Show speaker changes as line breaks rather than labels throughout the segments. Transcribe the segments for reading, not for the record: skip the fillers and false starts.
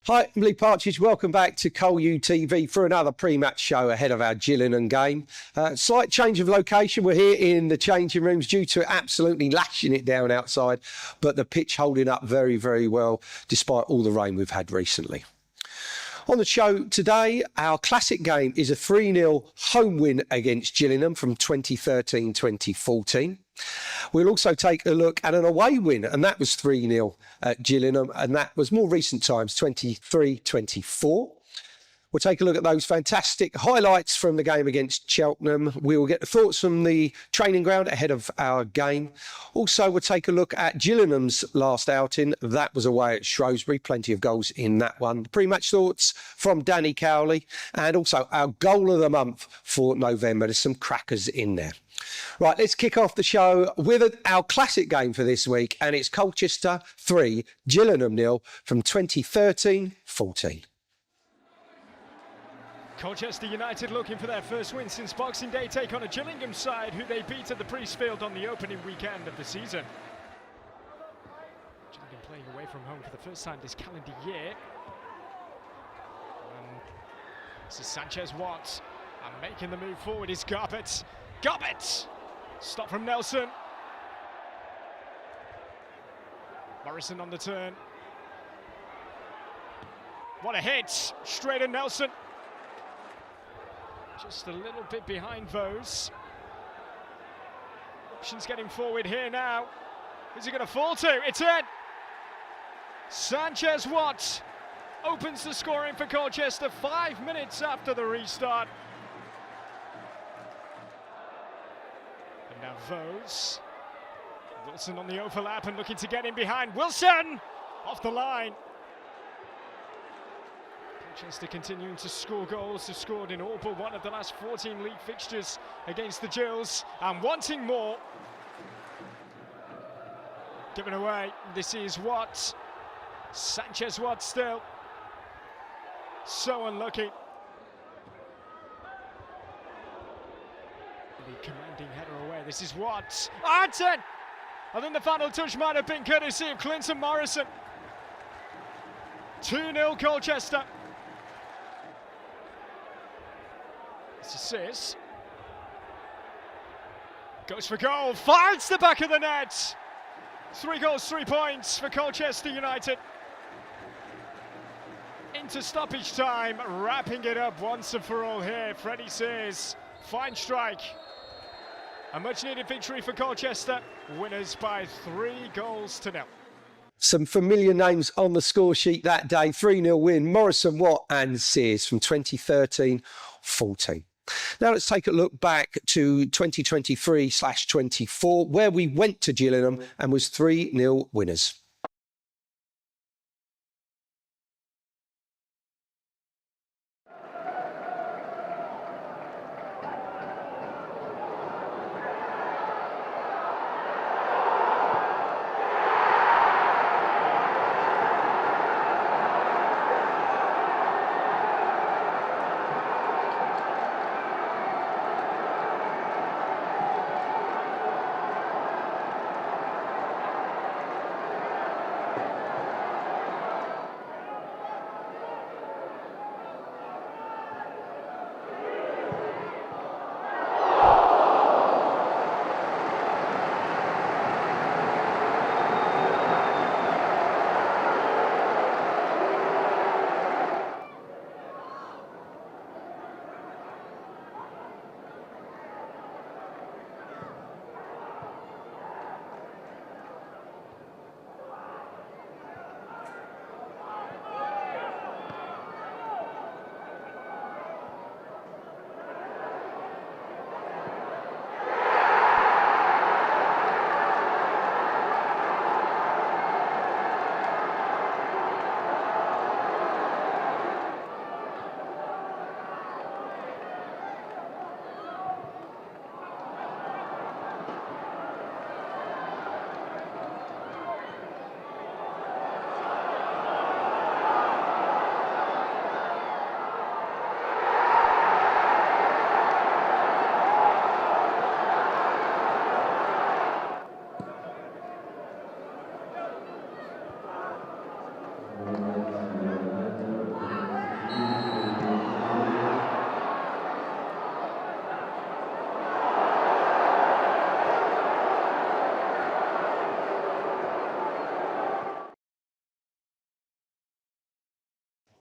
Hi, I'm Lee Partridge. Welcome back to Cowley TV for another pre-match show ahead of our Gillingham game. Slight change of location. We're here in the changing rooms due to absolutely lashing it down outside, but the pitch holding up very, very well despite all the rain we've had recently. On the show today, our classic game is a 3-0 home win against Gillingham from 2013-2014. We'll also take a look at an away win, and that was 3-0 at Gillingham, and that was more recent times, 23-24. We'll take a look at those fantastic highlights from the game against Cheltenham. We will get the thoughts from the training ground ahead of our game. Also, we'll take a look at Gillingham's last outing. That was away at Shrewsbury. Plenty of goals in that one. Pre-match thoughts from Danny Cowley, and also our goal of the month for November. There's some crackers in there. Right, let's kick off the show with our classic game for this week, and it's Colchester 3, Gillingham 0 from 2013-14.
Colchester United looking for their first win since Boxing Day, take on a Gillingham side who they beat at the Priestfield on the opening weekend of the season. Gillingham playing away from home for the first time this calendar year. This is Sanchez Watt, and making the move forward is Garbutt. Garbutt! Stop from Nelson. Morrison on the turn. What a hit! Straight at Nelson. Just a little bit behind those. Options getting forward here now. Who's he going to fall to? It's in! Sanchez Watt opens the scoring for Colchester 5 minutes after the restart. And now Vose. Wilson on the overlap and looking to get in behind. Wilson! Off the line. Colchester continuing to score goals. Have scored in all but one of the last 14 league fixtures against the Gills, and wanting more. Given away. This is Watt. Sanchez Watt still. So unlucky. The commanding header away. This is Watt. Arton! I think the final touch might have been courtesy of Clinton Morrison. 2-0 Colchester. Sis goes for goal, finds the back of the net. 3 goals, 3 points for Colchester United. Into stoppage time, wrapping it up once and for all here. Freddie Sears, fine strike. A much needed victory for Colchester, winners by 3 goals to 0.
Some familiar names on the score sheet that day. 3-0 win, Morrison, Watt and Sears from 2013-14. Now let's take a look back to 2023/24, where we went to Gillingham and was 3-0 winners.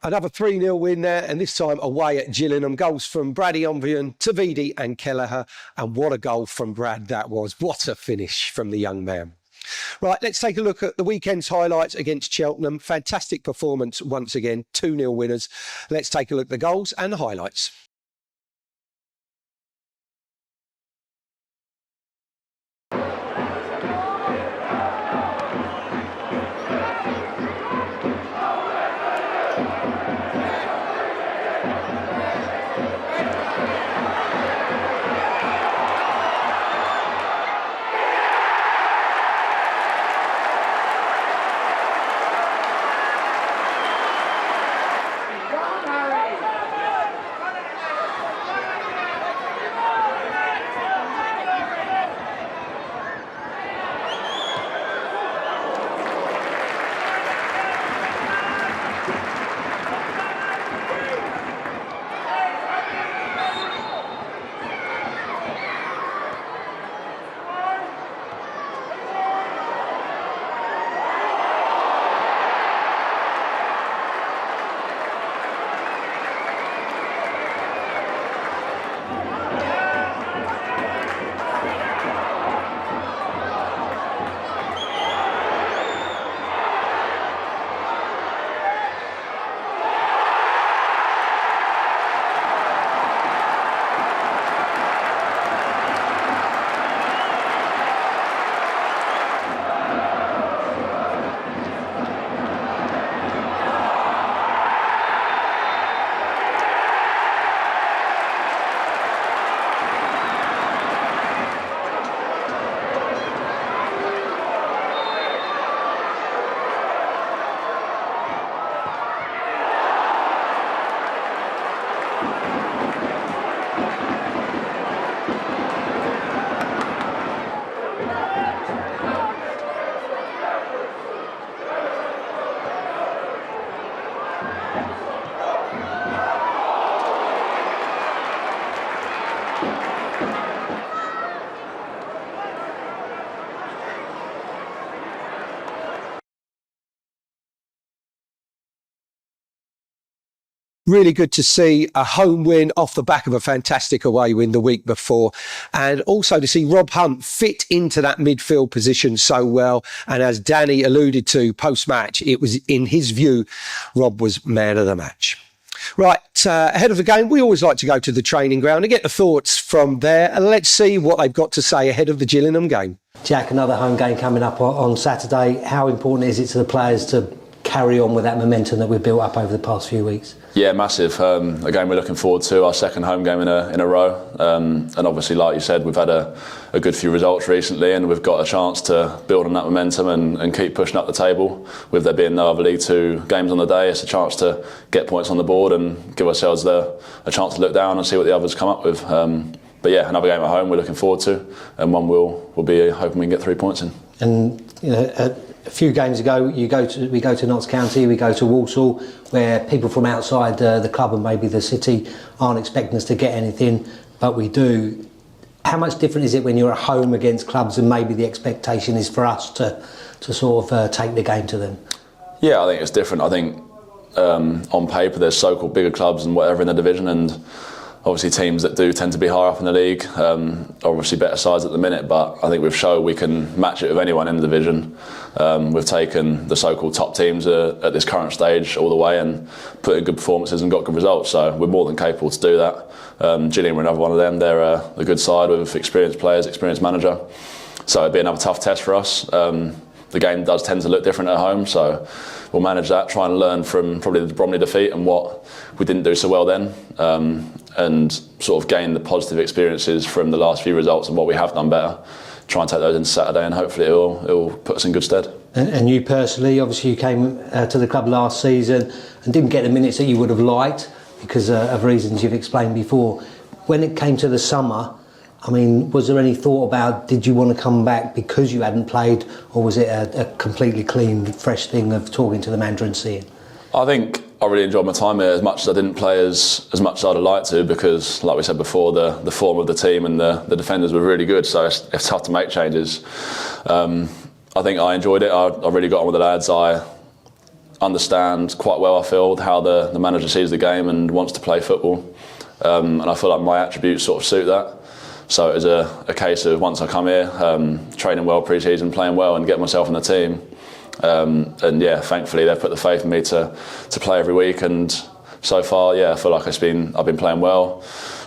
Another 3-0 win there, and this time away at Gillingham. Goals from Brady Onvian, Tavidi and Kelleher. And what a goal from Brad that was. What a finish from the young man. Right, let's take a look at the weekend's highlights against Cheltenham. Fantastic performance once again, 2-0 winners. Let's take a look at the goals and the highlights. Really good to see a home win off the back of a fantastic away win the week before, and also to see Rob Hunt fit into that midfield position so well. And as Danny alluded to post-match, it was, in his view, Rob was man of the match. Right, ahead of the game, we always like to go to the training ground and get the thoughts from there. And let's see what they've got to say ahead of the Gillingham game.
Jack, another home game coming up on Saturday. How important is it to the players to carry on with that momentum that we've built up over the past few weeks?
Yeah, massive. A game we're looking forward to, our second home game in a row. And obviously, like you said, we've had a good few results recently, and we've got a chance to build on that momentum and keep pushing up the table. With there being no other League Two games on the day, it's a chance to get points on the board and give ourselves a chance to look down and see what the others come up with. But yeah, another game at home we're looking forward to, and one we'll be hoping we can get 3 points in.
And you know, a few games ago, we go to Notts County, we go to Walsall, where people from outside the club and maybe the city aren't expecting us to get anything, but we do. How much different is it when you're at home against clubs and maybe the expectation is for us to sort of take the game to them?
Yeah, I think it's different. I think on paper there's so-called bigger clubs and whatever in the division, and obviously teams that do tend to be higher up in the league, obviously better sides at the minute, but I think we've shown we can match it with anyone in the division. We've taken the so-called top teams at this current stage all the way and put in good performances and got good results, so we're more than capable to do that. Gillingham are another one of them. They're a good side with experienced players, experienced manager, so it'd be another tough test for us. The game does tend to look different at home, so we'll manage that, try and learn from probably the Bromley defeat and what we didn't do so well then, and sort of gain the positive experiences from the last few results and what we have done better. Try and take those into Saturday, and hopefully it'll put us in good stead.
And you personally, obviously you came to the club last season and didn't get the minutes that you would have liked because of reasons you've explained before. When it came to the summer, I mean, was there any thought about, did you want to come back because you hadn't played, or was it a completely clean, fresh thing of talking to the manager and seeing? I
think I really enjoyed my time here, as much as I didn't play as much as I'd have liked to, because, like we said before, the form of the team and the defenders were really good, so it's tough to make changes. I think I enjoyed it. I really got on with the lads. understand quite well, I feel, how the manager sees the game and wants to play football. And I feel like my attributes sort of suit that. So it was a case of once I come here, training well pre-season, playing well and getting myself in the team. And yeah, thankfully they've put the faith in me to play every week, and so far, yeah, I feel like I've been playing well,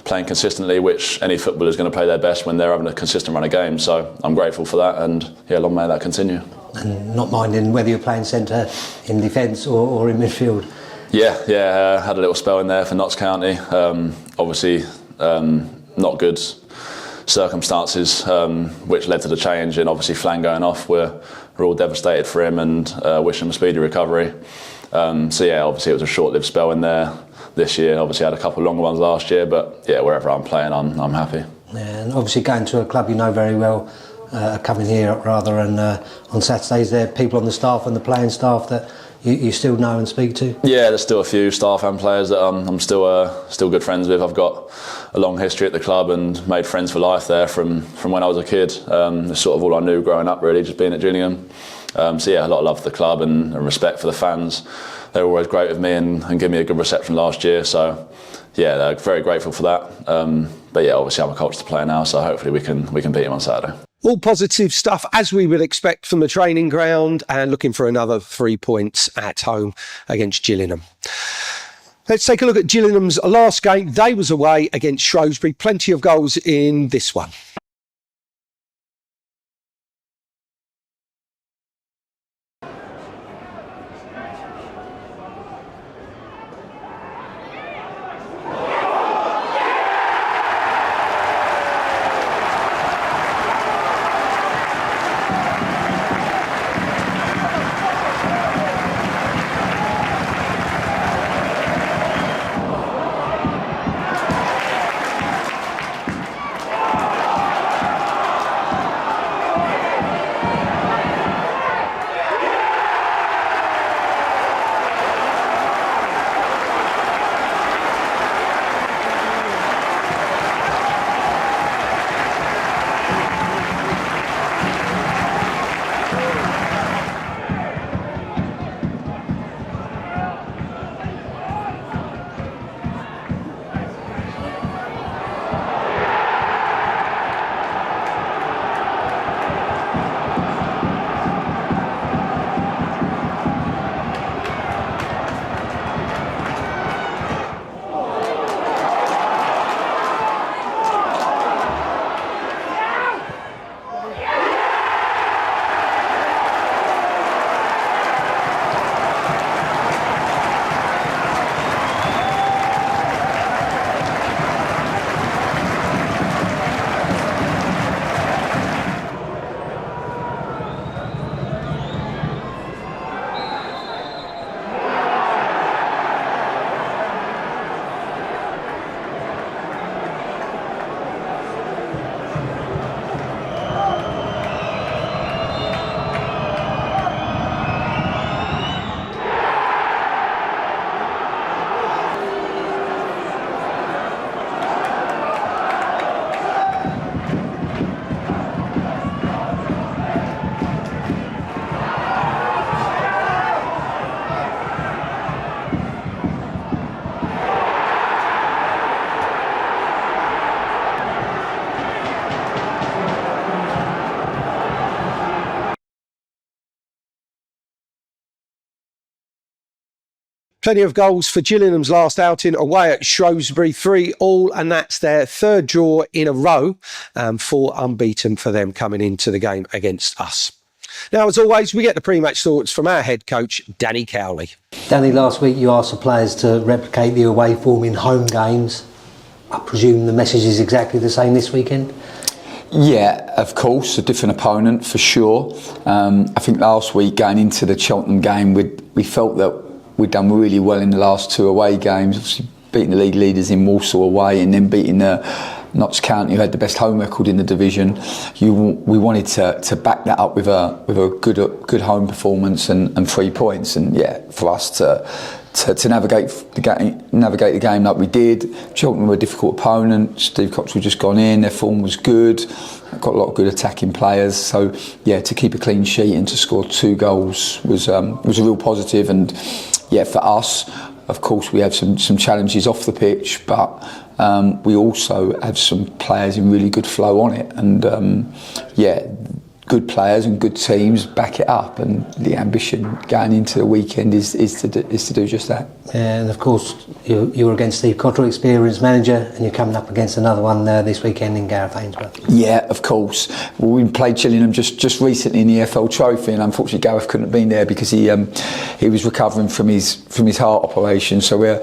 playing consistently, which any footballer is going to play their best when they're having a consistent run of games. So I'm grateful for that, and yeah, long may that continue.
And not minding whether you're playing centre, in defence or in midfield.
Yeah, had a little spell in there for Notts County. Obviously, not good circumstances, which led to the change, and obviously Flan going off. We're all devastated for him and wish him a speedy recovery. So yeah, obviously it was a short-lived spell in there this year. Obviously I had a couple of longer ones last year, but yeah, wherever I'm playing, I'm happy.
Yeah, and obviously going to a club you know very well, coming here rather, and on Saturdays there are people on the staff and the playing staff that you still know and speak to? Yeah,
there's still a few staff and players that I'm still good friends with. I've got a long history at the club and made friends for life there from when I was a kid. It's sort of all I knew growing up, really, just being at Gillingham. So yeah, a lot of love for the club and respect for the fans. They were always great with me and gave me a good reception last year. So yeah, they're very grateful for that. But yeah, obviously I'm a coach to play now, so hopefully we can beat him on Saturday.
All positive stuff, as we would expect from the training ground, and looking for another 3 points at home against Gillingham. Let's take a look at Gillingham's last game. They was away against Shrewsbury. Plenty of goals in this one. Plenty of goals for Gillingham's last outing away at Shrewsbury, 3-3, and that's their third draw in a row, 4 unbeaten for them coming into the game against us. Now, as always, we get the pre-match thoughts from our head coach, Danny Cowley.
Danny, last week you asked the players to replicate the away form in home games. I presume the message is exactly the same this weekend?
Yeah, of course, a different opponent for sure. I think last week going into the Cheltenham game, we felt that we'd done really well in the last 2 away games, obviously beating the league leaders in Walsall away and then beating the Notts County, who had the best home record in the division. We wanted to back that up with a good home performance and 3 points. And yeah, for us to navigate the game like we did. Cheltenham were a difficult opponent. Steve Cox had just gone in. Their form was good. Got a lot of good attacking players. So yeah, to keep a clean sheet and to score 2 goals was a real positive. And yeah, for us, of course, we have some challenges off the pitch, but we also have some players in really good flow on it. And yeah, good players and good teams back it up, and the ambition going into the weekend is to do just that.
And of course, you were against Steve Cotter, experienced manager, and you're coming up against another one this weekend in Gareth Ainsworth.
Yeah, of course. Well, we played Gillingham just recently in the EFL Trophy, and unfortunately Gareth couldn't have been there because he was recovering from his heart operation. So we're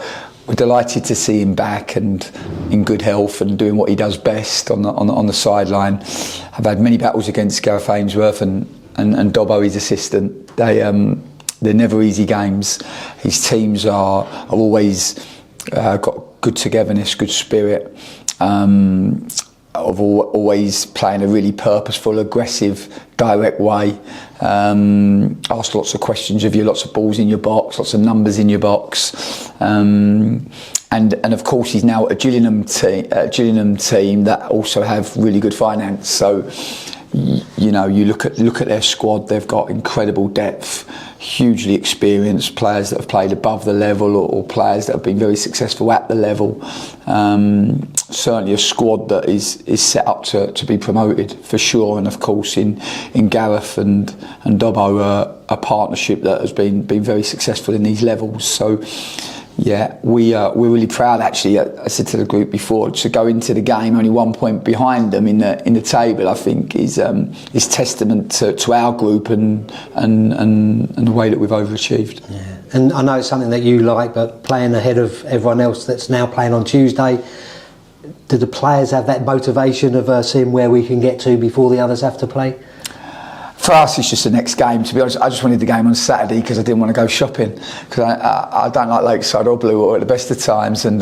delighted to see him back and in good health and doing what he does best on the sideline. I've had many battles against Gareth Ainsworth and Dobbo, his assistant. They're never easy games. His teams are always got good togetherness, good spirit. Of always playing a really purposeful, aggressive, direct way. Ask lots of questions of you, lots of balls in your box, lots of numbers in your box. And of course he's now at a Gillingham team that also have really good finance. So you know, you look at their squad, they've got incredible depth, hugely experienced players that have played above the level or players that have been very successful at the level. Certainly a squad that is set up to be promoted for sure. And of course in Gareth and Dobbo, a partnership that has been very successful in these levels. So yeah, we're really proud actually. I said to the group before, to go into the game only 1 point behind them in the table, I think is testament to our group and the way that we've overachieved.
Yeah. And I know it's something that you like, but playing ahead of everyone else that's now playing on Tuesday, do the players have that motivation of seeing where we can get to before the others have to play?
For us, it's just the next game. To be honest, I just wanted the game on Saturday because I didn't want to go shopping. Because I don't like Lakeside or Blue at the best of times, and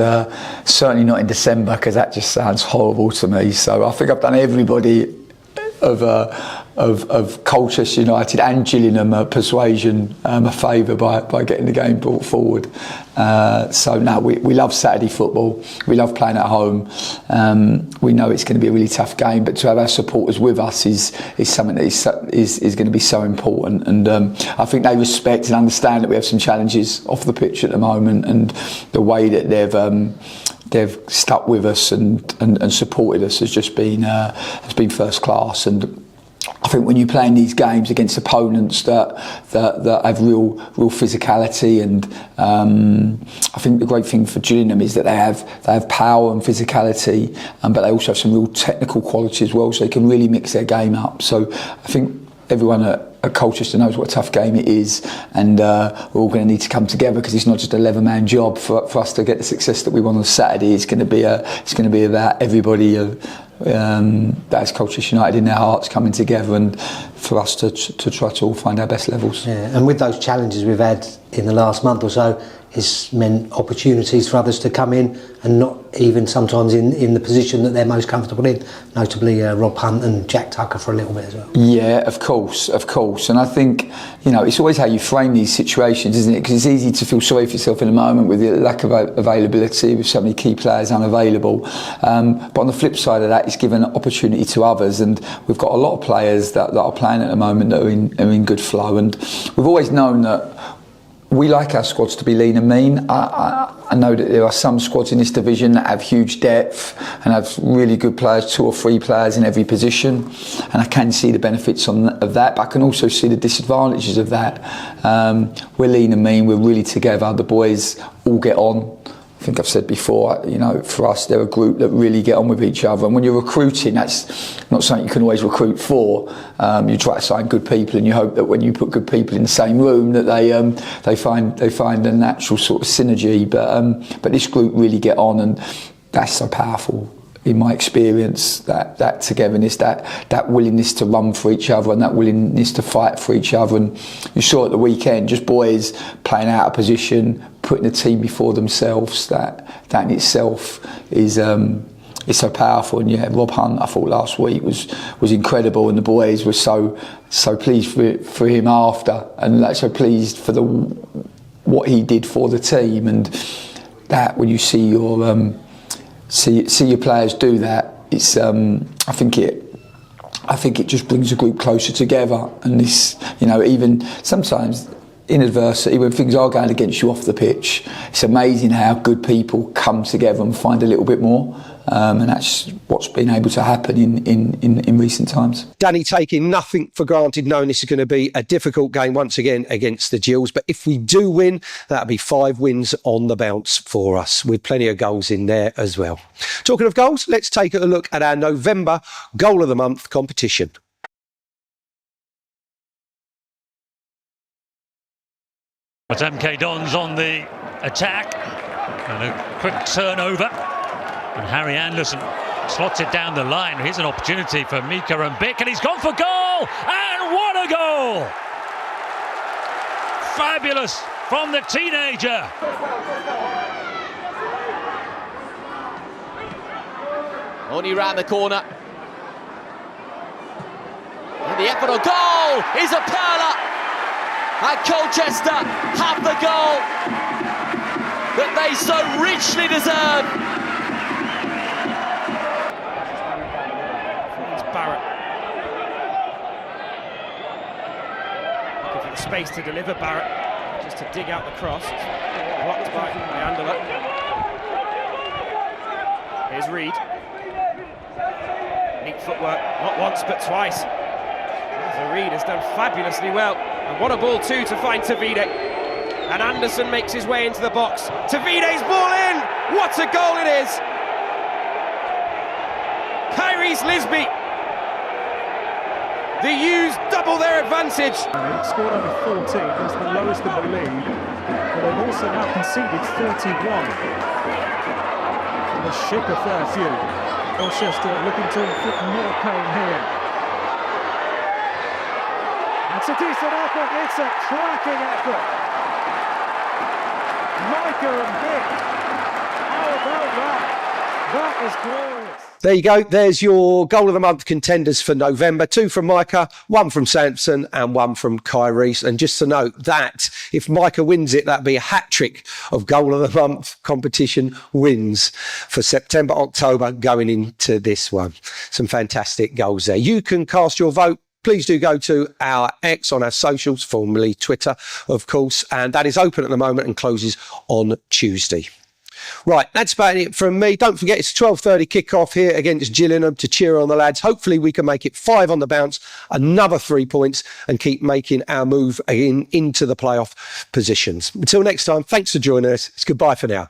certainly not in December because that just sounds horrible to me. So I think I've done everybody of Colchester United and Gillingham persuasion a favour by getting the game brought forward. So no, we love Saturday football. We love playing at home. We know it's going to be a really tough game, but to have our supporters with us is something that is going to be so important. And I think they respect and understand that we have some challenges off the pitch at the moment, and the way that they've stuck with us and supported us has just been first class. And I think when you play in these games against opponents that have real physicality, and I think the great thing for Gillingham is that they have power and physicality, but they also have some real technical quality as well, so they can really mix their game up. So I think everyone at Colchester knows what a tough game it is, and we're all going to need to come together because it's not just a 11-man job for us to get the success that we want on Saturday. It's going to be about everybody that's Colchester United in their hearts coming together, and for us to try to all find our best levels.
Yeah, and with those challenges we've had in the last month or so, it's meant opportunities for others to come in and not even sometimes in the position that they're most comfortable in, notably Rob Hunt and Jack Tucker for a little bit as well.
Yeah, of course. And I think, you know, it's always how you frame these situations, isn't it? Because it's easy to feel sorry for yourself in a moment with the lack of availability, with so many key players unavailable. But on the flip side of that, it's given opportunity to others, and we've got a lot of players that are playing at the moment that are in good flow. And we've always known that we like our squads to be lean and mean. I know that there are some squads in this division that have huge depth and have really good players, 2 or 3 players in every position, and I can see the benefits of that, but I can also see the disadvantages of that. We're lean and mean, we're really together, the boys all get on. I think I've said before, you know, for us, they're a group that really get on with each other. And when you're recruiting, that's not something you can always recruit for. You try to sign good people, and you hope that when you put good people in the same room, that they find a natural sort of synergy. But this group really get on, and that's so powerful. In my experience, that togetherness, that willingness to run for each other, and that willingness to fight for each other. And you saw at the weekend, just boys playing out of position, putting the team before themselves. That in itself is it's so powerful. And yeah, Rob Hunt, I thought last week was incredible, and the boys were so pleased for him after, and like, so pleased for what he did for the team. And that, when you see your see your players do that, it's I think it just brings a group closer together. And this, you know, even sometimes in adversity, when things are going against you off the pitch, it's amazing how good people come together and find a little bit more. And that's what's been able to happen in recent times.
Danny taking nothing for granted, knowing this is going to be a difficult game once again against the Gills. But if we do win, that'll be 5 wins on the bounce for us, with plenty of goals in there as well. Talking of goals, let's take a look at our November Goal of the Month competition.
But MK Dons on the attack, and a quick turnover, and Harry Anderson slots it down the line. Here's an opportunity for Mika and Bick, and he's gone for goal, and what a goal! Fabulous from the teenager.
Only round the corner, and the effort on goal is a perler. And Colchester have the goal that they so richly deserve.
It's Barrett. Looking for the space to deliver. Barrett just to dig out the cross. Blocked by Andela. Here's Reid. Neat footwork, not once but twice. So Reid has done fabulously well. And what a ball too to find Tavide. And Anderson makes his way into the box. Tavide's ball in! What a goal it is! Kyrie's Lisby. The U's double their advantage.
They've scored only 14, that's the lowest in the league. But they've also now conceded 31. And the ship a fair few. Colchester looking to inflict more pain here. It's a decent effort, it's a cracking effort. Micah and Bick, how about that? That is glorious.
There you go. There's your Goal of the Month contenders for November. 2 from Micah, 1 from Sampson and 1 from Kyrie. And just to note that if Micah wins it, that'd be a hat-trick of Goal of the Month competition wins for September, October going into this one. Some fantastic goals there. You can cast your vote. Please do go to our X on our socials, formerly Twitter, of course, and that is open at the moment and closes on Tuesday. Right, that's about it from me. Don't forget, it's a 12:30 kickoff here against Gillingham to cheer on the lads. Hopefully we can make it 5 on the bounce, another 3 points, and keep making our move into the playoff positions. Until next time, thanks for joining us. It's goodbye for now.